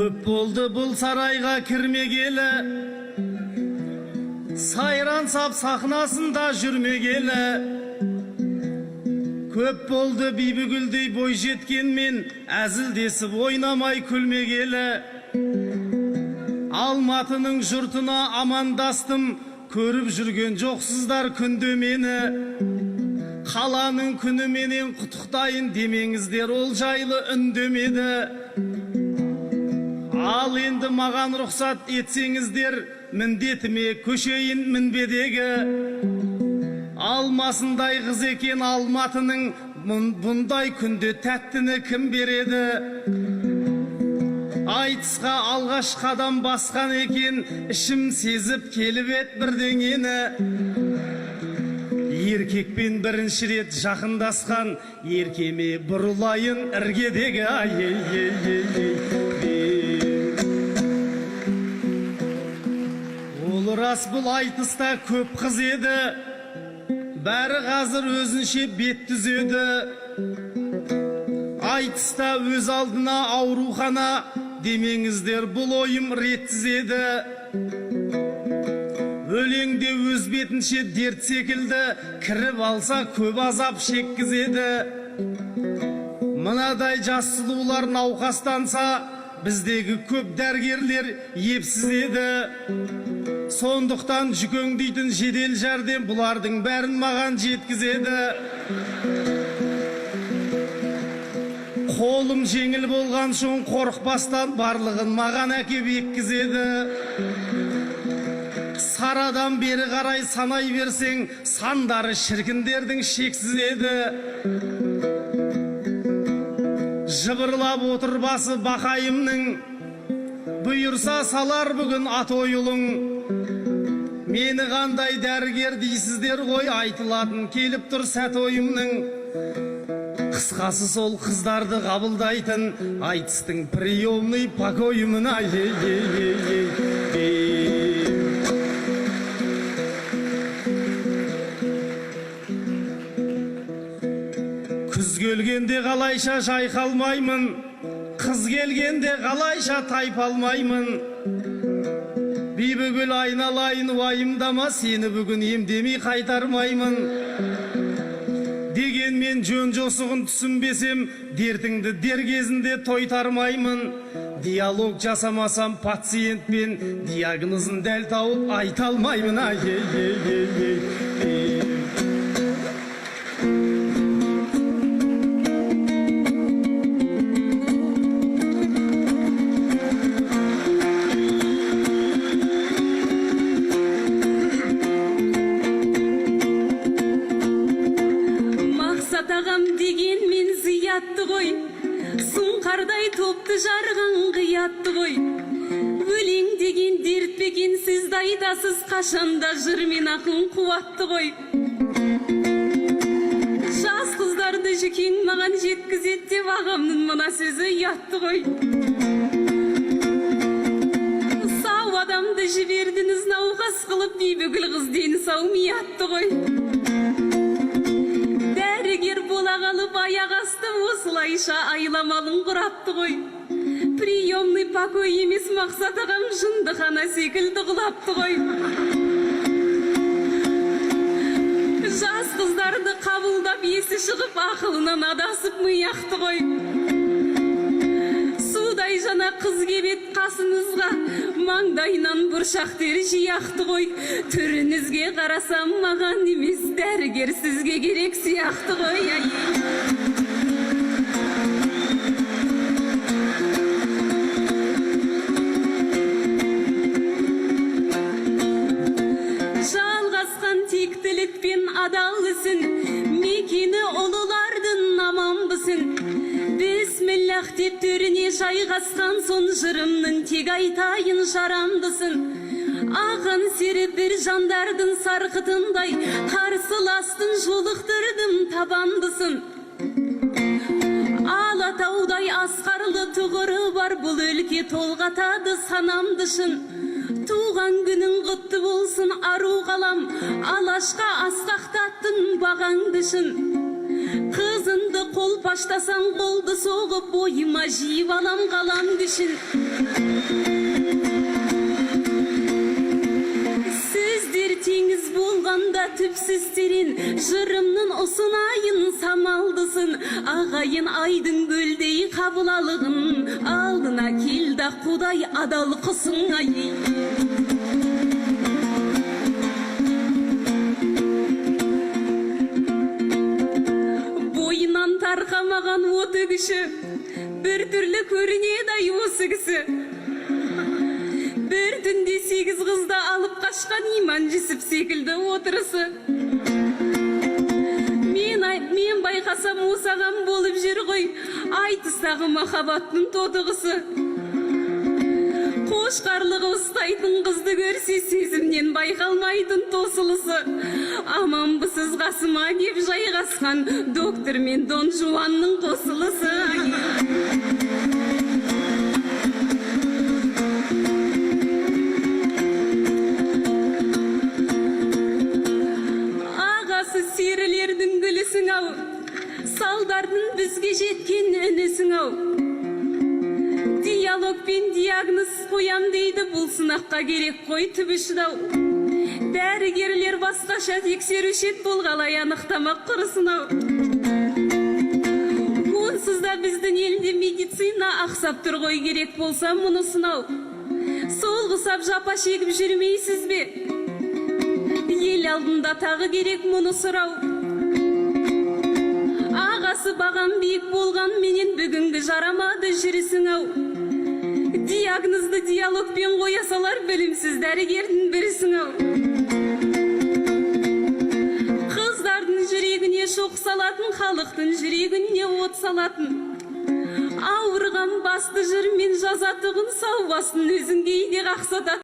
Көп болды бұл сарайға кірмегелі, сайран сап сахнасында жүрмегелі. Көп болды бибігүлдей бой жеткенмен, әзілдесіп ойнамай күлмегелі. Алматының жұртына амандастым, көріп жүрген жоқсыздар күнде мені. Қаланың күні менен құттықтайын демеңіздер, ол жайлы үндемеді. Ал енді маған рұқсат етсеңіздер, міндетіме көшейін мінбедегі. Алмасындай қыз екен Алматының, бұндай күнде тәттіні кім береді? Айтысқа алғаш қадам басқан екен, ішім сезіп келіп ет бірдеңені. Еркекпен бірінші рет жақындасқан, еркеме бұрылайын іргедегі. Ол рас, бұл айтыста көп қыз еді, бәрі қазір өзінше бет түзеді. Айтыста өз алдына аурухана, демеңіздер, бұл ойым ретсіз еді. Өлеңде өз бетінше дерт секілді, кіріп алса көп азап шеккізеді. Мынадай жас сұлулар науқастанса, біздегі көп дәрігерлер епсіз еді. Сондықтан жүкеңдейтін жедел жәрдем бұлардың бәрін маған жеткізеді. Қолым жеңіл болған соң қорықпастан барлығын маған әкеп еккізеді. Сарадан бері қарай санай берсең, сандары шіркіндердің шексіз еді. Жыбырлап отыр басы бақайымның, бұйырса салар бүгін атойылың. Мені қандай дәрігер дейсіздер ғой, айтылатын келіп тұр сәт ойымның. Қысқасы сол қыздарды қабылдайтын, айтыстың приемный покойымын. Күз келгенде қалайша жайқалмаймын, қыз келгенде қалайша тайпалмаймын. Бибігүл айналайын уайымдама, сені бүгін емдемей қайтармаймын. Дегенмен жөн жосығын түсінбесем, дертіңді дер кезінде тойтармаймын. Диалог жасамасам пациентпен, диагнозын дәл тауып айта алмаймын. Ағам деген мен зиятты ғой, сұңқардай топты жарған қиятты ғой. Өлең деген дерт бекен, сіз айтасыз, қашанда жыр мен ақын қуатты ғой. Жас қыздарды жүкең маған жеткізет деп ағамның мына сөзі ұятты ғой. Сау адамды жібердіңіз науқас қылып, бибігүл қыз дені сау миятты ғой. Дәрігер бола қалып аяқ асты, осылайша айламалың құрапты ғой. Приемный покой емес, мақсат ағам жындыхана секілді құлапты ғой. Жас қыздарды қабылдап есі шығып, ақылынан адасып мияқты ғой. Судай жана қыз кебет қасыңызға, маңдайынан бұршақ тері жияқты ғой. Түріңізге қарасам маған емес, дәрігер сізге керек сияқты ғой. Жалғасқан тектілікпен адал ісін, мекені ұлылардың аманбысын. Бисмиллах деп төріне жайғасқан сон, жырымның тек айтайын жарамдысын. Аған сері бір жандардың сарқытындай, қарсыластың жолықтырдым табандысын. Алатаудай асқарлы тұғыры бар, бұл өлке толғатады санамдышын. Туған күнің құтты болсын ару қалам, алашқа асқақтаттың бағаңдышын. Қыз қызынды қол паштасаң қолды соғып бойыма жиып алам қалам күшін. Сөздер теңіз болғанда түпсіз терең, жырымның ұсынайын самалдысын, ағайын айдың көлдей қабылалығын, алдына келді құдай адал қысың ай. Бойынан тарқамаған оты күші, бір түрлі көрінеді ай осы кісі. Бір түнде 8 қызды алып қашқан Иман Жүсіп секілді отырысы. Мен байқасам осаған болып жүр ғой, айтыстағы махаббаттың тотығысы. Қошқарлығы ұстайтын қызды көрсе сезімнен байқалмайтын тосылысы. Аманбысыз қасыма кеп жайғасқан доктор мен Дон Жуанның қосылысы. Серілердің гүлісің ау, салдардың бізге жеткен үнісің ау. Диалог пен диагноз қоям дейді, бұл сынаққа керек қой түбі шыдау. Дәрігерлер басқаша тексерушет болғалай анықтамақ құрысын ау. Онсыз да біздің елде медицина ақсап тұр ғой, керек болса мұны сынау. Солғысап жапа шегіп жүрмейсіз бе? Ел алдында тағы керек мұны сұрау. Ағасы баған биік болған менен бүгінгі жарамады жүрісің ау. Диагнозды диалогпен қоя салар білімсіз дәрігердің бірісің ау. Қыздардың жүрегіне шоқ салатын, халықтың жүрегіне от салатын. Ауырған басты жырмен жазатығын сау басын өзің кейде қақсататын.